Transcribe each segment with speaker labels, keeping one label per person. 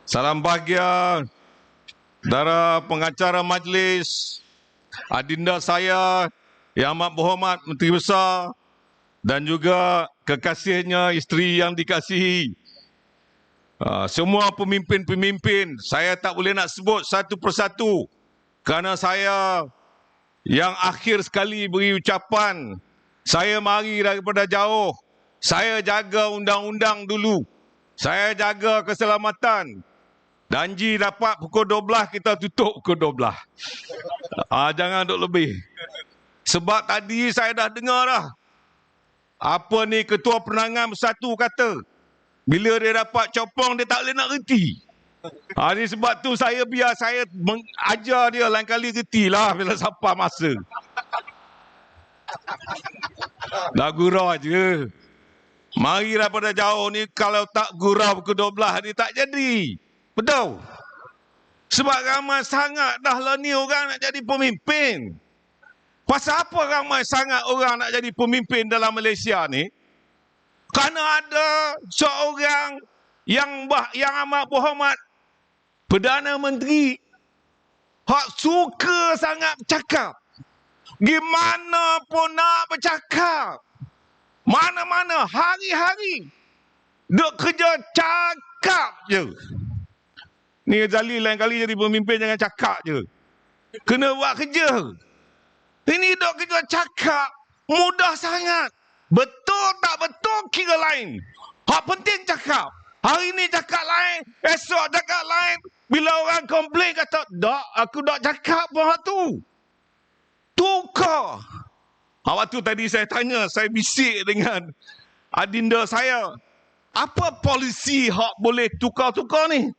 Speaker 1: Salam bahagia saudara pengacara majlis, adinda saya Yang Amat Berhormat Menteri Besar dan juga kekasihnya isteri yang dikasihi. Semua pemimpin-pemimpin, saya tak boleh nak sebut satu persatu kerana saya yang akhir sekali beri ucapan. Saya mari daripada jauh. Saya jaga undang-undang dulu. Saya jaga keselamatan. Janji dapat pukul 12, kita tutup pukul 12. Jangan duk lebih. Sebab tadi saya dah dengar dah. Apa ni Ketua Penerangan Bersatu kata. Bila dia dapat copong, dia tak boleh nak reti. Ni sebab tu saya biar saya ajar dia lain kali retilah bila sampai masa. Dah gurau je. Mari daripada jauh ni, kalau tak gurau pukul 12 ni tak jadi. Betul? Sebab ramai sangat dah lah ni orang nak jadi pemimpin. Pasal apa ramai sangat orang nak jadi pemimpin dalam Malaysia ni? Kerana ada seorang yang amat berhormat Perdana Menteri hak suka sangat bercakap. Gimana pun nak bercakap. Mana-mana hari-hari duk kerja cakap je. Ni Ghazali lain kali jadi pemimpin jangan cakap je. Kena buat kerja. Ini duk kerja cakap mudah sangat. Betul tak betul kira lain. Hak penting cakap. Hari ni cakap lain, esok cakap lain. Bila orang komplain kata, "Dak, aku dak cakap pun hak tu." Tukar. Waktu tadi saya tanya, saya bisik dengan adinda saya. Apa polisi hak boleh tukar-tukar ni?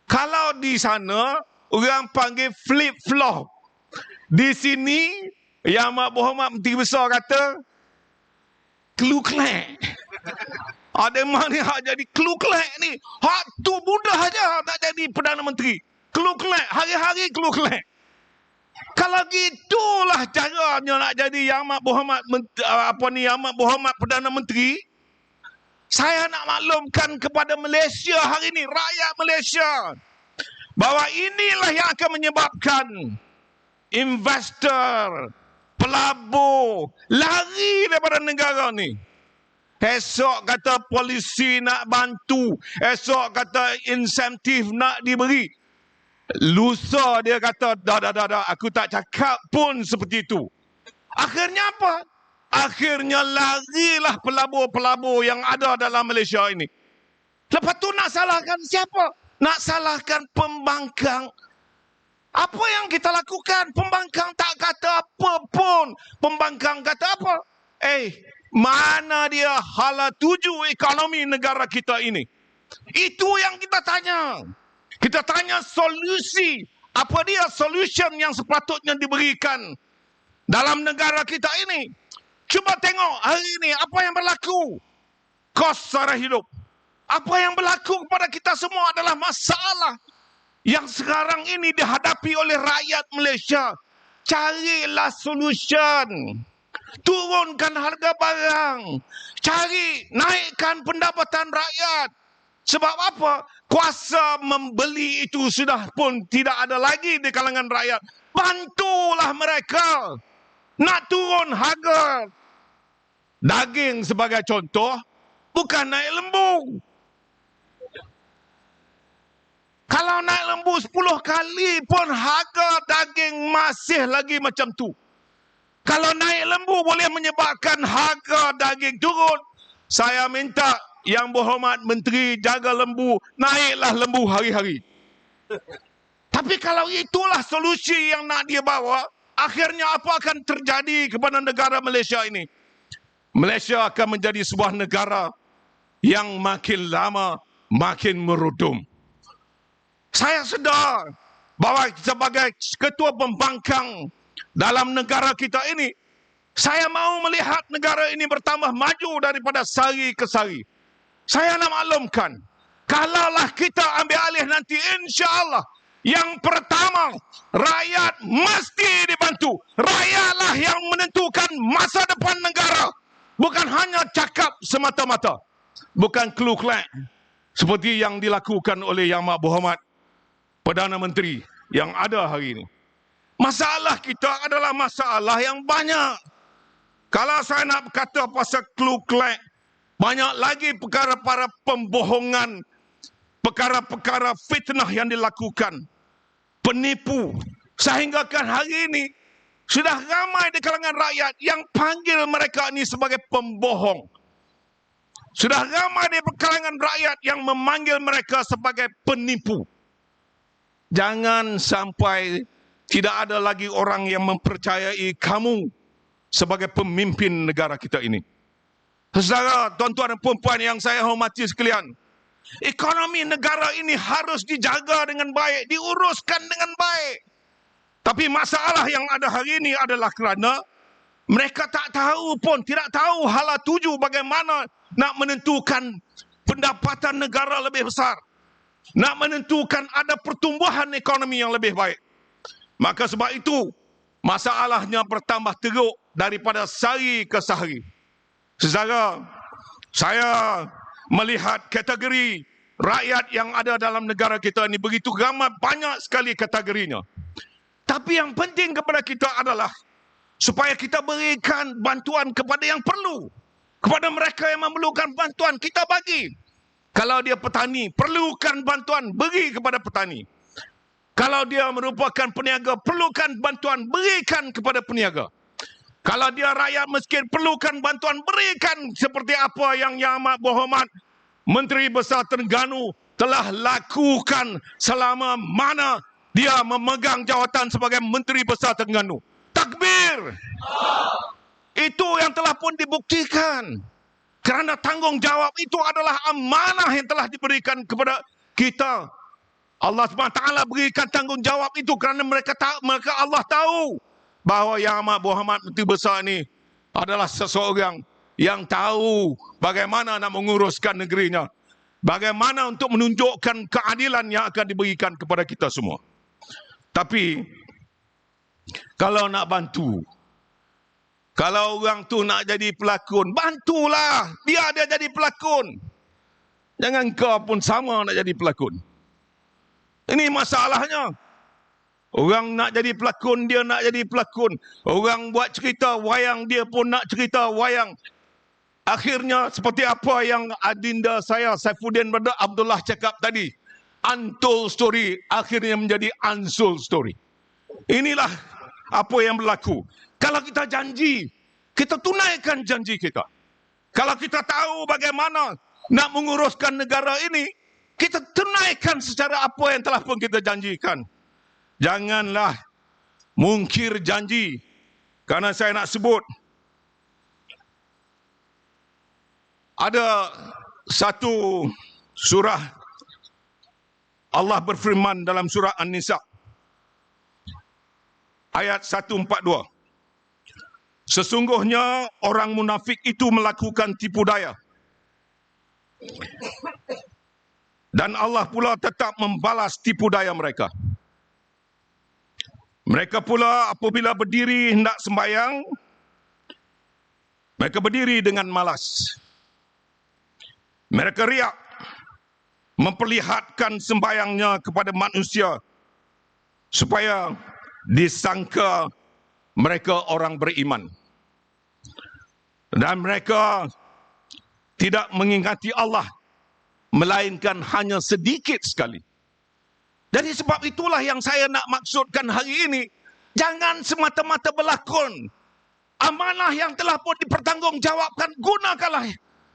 Speaker 1: Kalau di sana, orang panggil flip-flop. Di sini, Yang Amat Berhormat Menteri Besar kata, kluk-klek. Ada mana hak jadi kluk-klek ni? Hak tu mudah aja nak jadi Perdana Menteri. Kluk-klek, hari-hari kluk-klek. Kalau gitulah caranya nak jadi Yang Amat Berhormat Yang Amat Berhormat Perdana Menteri, saya nak maklumkan kepada Malaysia hari ini, rakyat Malaysia, bahawa inilah yang akan menyebabkan investor, pelabur lari daripada negara ni. Esok kata polisi nak bantu, esok kata insentif nak diberi. Lusa dia kata, dah, aku tak cakap pun seperti itu. Akhirnya apa? Akhirnya larilah pelabur-pelabur yang ada dalam Malaysia ini. Lepas tu nak salahkan siapa? Nak salahkan pembangkang. Apa yang kita lakukan? Pembangkang tak kata apa pun. Pembangkang kata apa? Mana dia hala tuju ekonomi negara kita ini? Itu yang kita tanya. Kita tanya solusi. Apa dia solution yang sepatutnya diberikan dalam negara kita ini? Cuba tengok hari ini apa yang berlaku. Kos sara hidup. Apa yang berlaku kepada kita semua adalah masalah yang sekarang ini dihadapi oleh rakyat Malaysia. Carilah solution. Turunkan harga barang. Cari, naikkan pendapatan rakyat. Sebab apa? Kuasa membeli itu sudah pun tidak ada lagi di kalangan rakyat. Bantulah mereka. Nak turun harga daging sebagai contoh, bukan naik lembu. Kalau naik lembu 10 kali pun harga daging masih lagi macam tu. Kalau naik lembu boleh menyebabkan harga daging turun. Saya minta Yang Berhormat Menteri jaga lembu, naiklah lembu hari-hari. Tapi kalau itulah solusi yang nak dia bawa, akhirnya apa akan terjadi kepada negara Malaysia ini? Malaysia akan menjadi sebuah negara yang makin lama makin merudum. Saya sedar bahawa sebagai ketua pembangkang dalam negara kita ini, saya mahu melihat negara ini bertambah maju daripada sehari ke sehari. Saya nak maklumkan, kalaulah kita ambil alih nanti, insya-Allah, yang pertama, rakyat mesti dibantu. Rakyatlah yang menentukan masa depan negara. Bukan hanya cakap semata-mata. Bukan kluk-klek. seperti yang dilakukan oleh Yang Amat Berhormat Perdana Menteri yang ada hari ini. Masalah kita adalah masalah yang banyak. Kalau saya nak kata pasal Ku Klux, banyak lagi perkara-perkara pembohongan, perkara-perkara fitnah yang dilakukan, penipu, sehinggakan hari ini sudah ramai di kalangan rakyat yang panggil mereka ini sebagai pembohong. Sudah ramai di kalangan rakyat yang memanggil mereka sebagai penipu. Jangan sampai tidak ada lagi orang yang mempercayai kamu sebagai pemimpin negara kita ini. Saudara, tuan-tuan dan puan-puan yang saya hormati sekalian, ekonomi negara ini harus dijaga dengan baik, diuruskan dengan baik. Tapi masalah yang ada hari ini adalah kerana mereka tak tahu pun, tidak tahu hala tuju bagaimana nak menentukan pendapatan negara lebih besar. Nak menentukan ada pertumbuhan ekonomi yang lebih baik. Maka sebab itu, masalahnya bertambah teruk daripada sehari ke sehari. Saudara, saya melihat kategori rakyat yang ada dalam negara kita ini begitu ramai, banyak sekali kategorinya. Tapi yang penting kepada kita adalah supaya kita berikan bantuan kepada yang perlu. Kepada mereka yang memerlukan bantuan, kita bagi. Kalau dia petani, perlukan bantuan, beri kepada petani. Kalau dia merupakan peniaga, perlukan bantuan, berikan kepada peniaga. Kalau dia rakyat miskin, perlukan bantuan, berikan seperti apa yang Yang Amat Berhormat Menteri Besar Terengganu telah lakukan selama mana dia memegang jawatan sebagai Menteri Besar Terengganu. Takbir! Itu yang telah pun dibuktikan. Kerana tanggungjawab itu adalah amanah yang telah diberikan kepada kita. Allah SWT berikan tanggungjawab itu kerana mereka Allah tahu bahawa Yang Amat Berhormat Menteri Besar ini adalah seseorang yang tahu bagaimana nak menguruskan negerinya. Bagaimana untuk menunjukkan keadilan yang akan diberikan kepada kita semua. Tapi kalau nak bantu, kalau orang tu nak jadi pelakon, bantulah. Biar dia jadi pelakon. Jangan kau pun sama nak jadi pelakon. Ini masalahnya. Orang nak jadi pelakon, dia nak jadi pelakon. Orang buat cerita wayang, dia pun nak cerita wayang. Akhirnya seperti apa yang adinda saya, Saifuddin Brother Abdullah cakap tadi. Untold story akhirnya menjadi unsold story. Inilah apa yang berlaku. Kalau kita janji, kita tunaikan janji kita. Kalau kita tahu bagaimana nak menguruskan negara ini, kita tunaikan secara apa yang telah pun kita janjikan. Janganlah mungkir janji. Karena saya nak sebut, ada satu surah Allah berfirman dalam surah An-Nisa ayat 142. Sesungguhnya orang munafik itu melakukan tipu daya. Dan Allah pula tetap membalas tipu daya mereka. Mereka pula apabila berdiri hendak sembahyang, mereka berdiri dengan malas. Mereka riak, memperlihatkan sembahyangnya kepada manusia supaya disangka mereka orang beriman. Dan mereka tidak mengingati Allah, melainkan hanya sedikit sekali. Jadi sebab itulah yang saya nak maksudkan hari ini. Jangan semata-mata berlakon. Amanah yang telah pun dipertanggungjawabkan, gunakanlah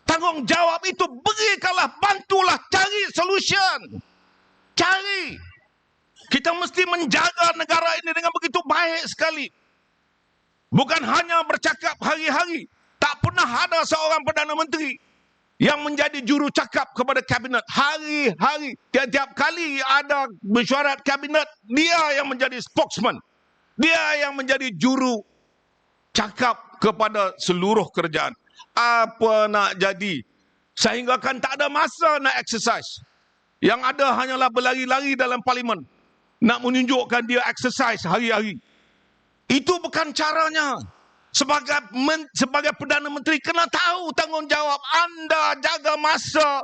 Speaker 1: tanggungjawab itu. Berikanlah, bantulah, cari solution. Cari. Kita mesti menjaga negara ini dengan begitu baik sekali. Bukan hanya bercakap hari-hari. Tak pernah ada seorang Perdana Menteri yang menjadi juru cakap kepada kabinet. Hari-hari, tiap-tiap kali ada mesyuarat kabinet, dia yang menjadi spokesman. Dia yang menjadi juru cakap kepada seluruh kerajaan. Apa nak jadi? Sehingga kan tak ada masa nak exercise. Yang ada hanyalah berlari-lari dalam parlimen. Nak menunjukkan dia exercise hari-hari. Itu bukan caranya. Sebagai Perdana Menteri kena tahu tanggungjawab anda jaga masa.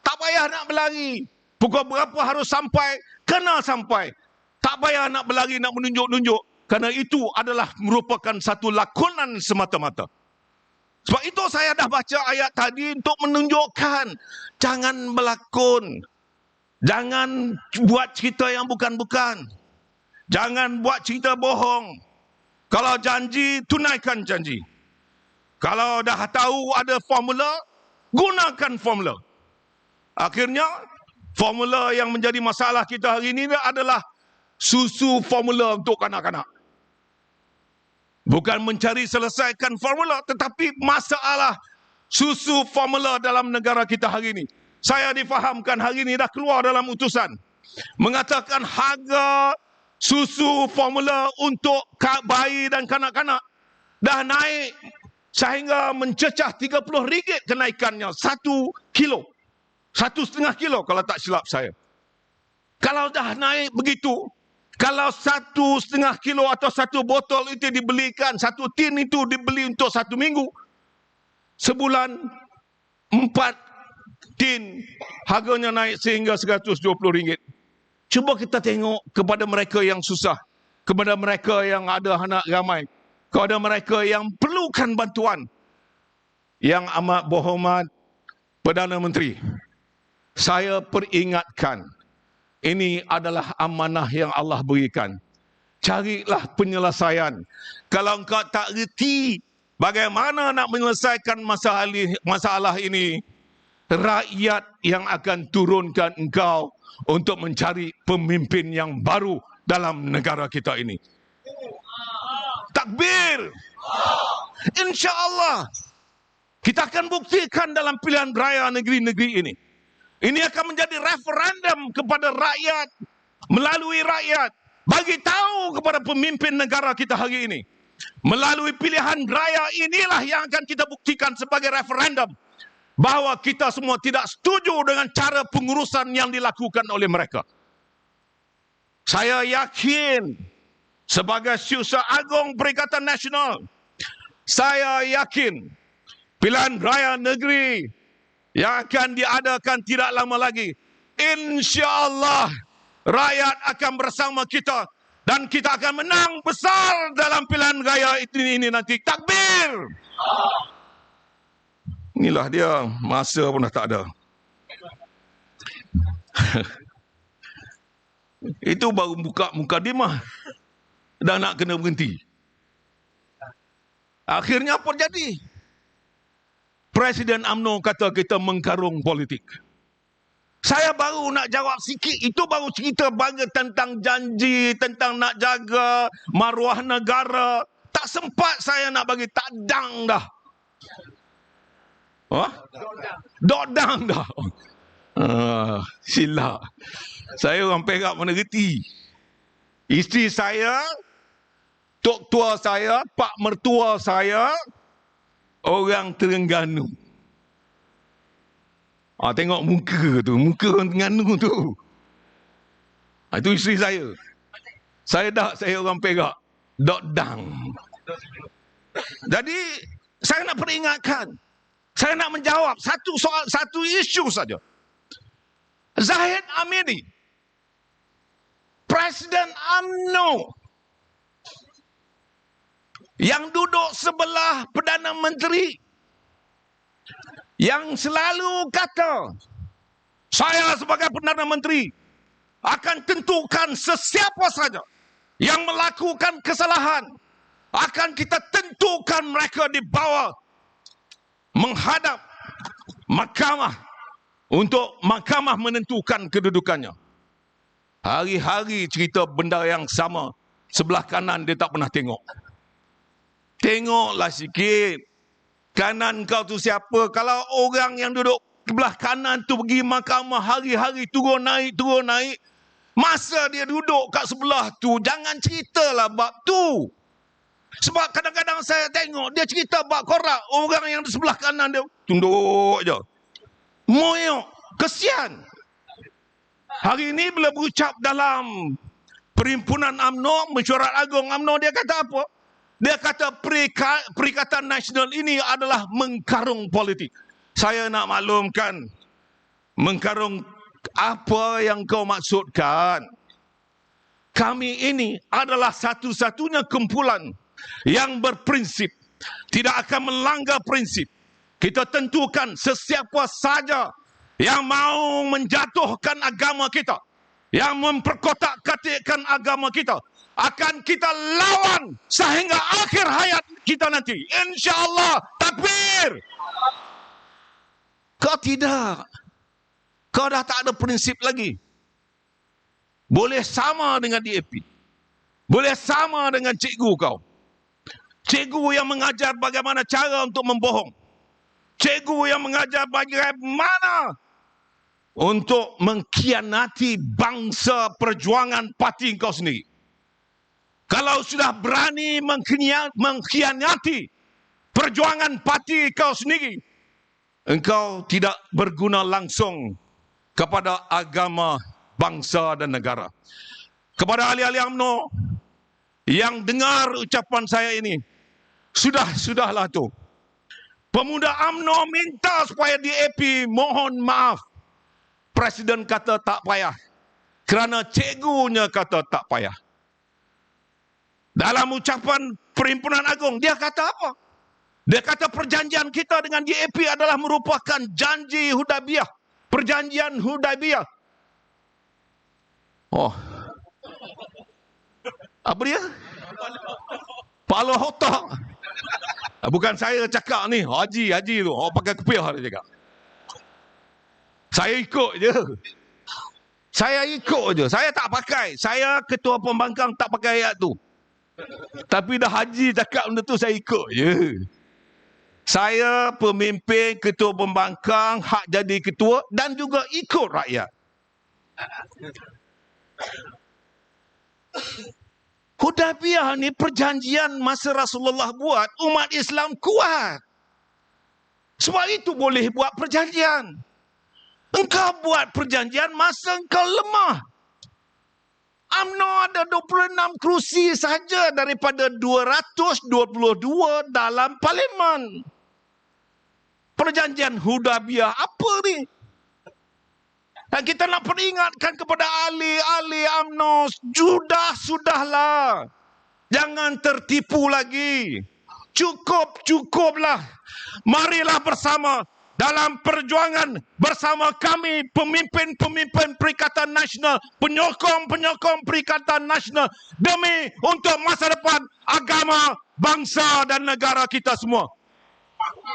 Speaker 1: Tak payah nak berlari. Pukul berapa harus sampai, kena sampai. Tak payah nak berlari, nak menunjuk-nunjuk. Kerana itu adalah merupakan satu lakonan semata-mata. Sebab itu saya dah baca ayat tadi untuk menunjukkan. Jangan berlakon. Jangan buat cerita yang bukan-bukan. Jangan buat cerita bohong. Kalau janji, tunaikan janji. Kalau dah tahu ada formula, gunakan formula. Akhirnya, formula yang menjadi masalah kita hari ini adalah susu formula untuk kanak-kanak. Bukan mencari selesaikan formula, tetapi masalah susu formula dalam negara kita hari ini. Saya difahamkan hari ini dah keluar dalam utusan. Mengatakan harga susu formula untuk bayi dan kanak-kanak dah naik sehingga mencecah RM30 kenaikannya. 1 kilo. 1,5 kilo kalau tak silap saya. Kalau dah naik begitu, kalau 1,5 kilo atau 1 botol itu dibelikan, 1 tin itu dibeli untuk 1 minggu, sebulan 4 tin harganya naik sehingga RM120. Cuba kita tengok kepada mereka yang susah, kepada mereka yang ada anak ramai, kepada mereka yang perlukan bantuan. Yang amat berhormat Perdana Menteri, saya peringatkan, ini adalah amanah yang Allah berikan. Carilah penyelesaian. Kalau engkau tak reti bagaimana nak menyelesaikan masalah ini, rakyat yang akan turunkan engkau untuk mencari pemimpin yang baru dalam negara kita ini. Takbir! InsyaAllah kita akan buktikan dalam pilihan raya negeri-negeri ini. Ini akan menjadi referendum kepada rakyat, melalui rakyat. Bagi tahu kepada pemimpin negara kita hari ini. Melalui pilihan raya inilah yang akan kita buktikan sebagai referendum. Bahawa kita semua tidak setuju dengan cara pengurusan yang dilakukan oleh mereka. Saya yakin sebagai Setiausaha Agong Perikatan Nasional, saya yakin pilihan raya negeri yang akan diadakan tidak lama lagi, insya-Allah rakyat akan bersama kita dan kita akan menang besar dalam pilihan raya ini nanti. Takbir! Inilah dia, masa pun dah tak ada. Itu baru buka mukadimah. Dah nak kena berhenti. Akhirnya apa jadi? Presiden UMNO kata kita mengkarung politik. Saya baru nak jawab sikit. Itu baru cerita bangga tentang janji, tentang nak jaga maruah negara. Tak sempat saya nak bagi tadang dah. Dodang dah. Silap. Saya orang Perak mana reti. Isteri saya, tok tua saya, pak mertua saya, orang Terengganu. Tengok muka tu. Muka orang Terengganu tu. Itu isteri saya. Saya orang Perak. Dodang. Jadi, saya nak peringatkan. Saya nak menjawab satu soal, satu isu saja. Zahid Hamidi, Presiden UMNO, yang duduk sebelah Perdana Menteri, yang selalu kata, saya sebagai Perdana Menteri akan tentukan sesiapa saja yang melakukan kesalahan, akan kita tentukan mereka dibawa menghadap mahkamah untuk mahkamah menentukan kedudukannya. Hari-hari cerita benda yang sama. Sebelah kanan dia tak pernah tengok. Tengoklah sikit. Kanan kau tu siapa? Kalau orang yang duduk sebelah kanan tu pergi mahkamah hari-hari turun naik. Masa dia duduk kat sebelah tu, jangan ceritalah bab tu. Sebab kadang-kadang saya tengok dia cerita bab korak. Orang yang di sebelah kanan dia tunduk je. Moyok. Kesian. Hari ini bila berucap dalam Perhimpunan UMNO, Mesyuarat Agung UMNO, dia kata apa? Dia kata Perikatan Nasional ini adalah mengkarung politik. Saya nak maklumkan Mengkarung apa yang kau maksudkan? Kami ini adalah satu-satunya kumpulan yang berprinsip, tidak akan melanggar prinsip. Kita tentukan sesiapa saja yang mau menjatuhkan agama kita, yang memperkotak-katikkan agama kita, akan kita lawan sehingga akhir hayat kita nanti. InsyaAllah. Takbir. Kau tidak. Kau dah tak ada prinsip lagi. Boleh sama dengan DAP. Boleh sama dengan cikgu kau. Cikgu yang mengajar bagaimana cara untuk membohong. Cikgu yang mengajar bagaimana untuk mengkhianati bangsa perjuangan parti kau sendiri. Kalau sudah berani mengkhianati perjuangan parti kau sendiri, engkau tidak berguna langsung kepada agama, bangsa dan negara. Kepada ahli-ahli UMNO yang dengar ucapan saya ini, sudahlah tu. Pemuda UMNO minta supaya DAP mohon maaf. Presiden kata tak payah. Kerana cikgunya kata tak payah. Dalam ucapan Perhimpunan Agung, dia kata apa? Dia kata perjanjian kita dengan DAP adalah merupakan janji Hudaibiyah. Perjanjian Hudaibiyah. Oh. Apa dia? Pala otak. Bukan saya cakap ni. Haji tu. Oh, pakai kepiah dia cakap. Saya ikut je. Saya tak pakai. Saya ketua pembangkang tak pakai ayat tu. Tapi dah haji cakap benda tu, saya ikut je. Saya pemimpin ketua pembangkang, hak jadi ketua dan juga ikut rakyat. Hudaibiyah ni perjanjian masa Rasulullah buat, umat Islam kuat. Sebab itu boleh buat perjanjian. Engkau buat perjanjian masa engkau lemah. UMNO ada 26 kerusi saja daripada 222 dalam parlimen. Perjanjian Hudaibiyah apa ni? Dan kita nak peringatkan kepada ahli-ahli UMNO, sudahlah. Jangan tertipu lagi. Cukuplah. Marilah bersama dalam perjuangan bersama kami, pemimpin-pemimpin Perikatan Nasional, penyokong-penyokong Perikatan Nasional, demi untuk masa depan agama, bangsa dan negara kita semua.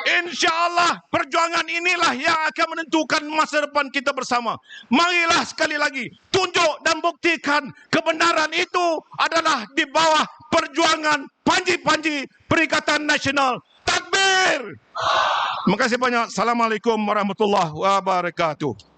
Speaker 1: InsyaAllah perjuangan inilah yang akan menentukan masa depan kita bersama. Marilah sekali lagi tunjuk dan buktikan kebenaran itu adalah di bawah perjuangan panji-panji Perikatan Nasional. Takbir! Terima kasih banyak. Assalamualaikum warahmatullahi wabarakatuh.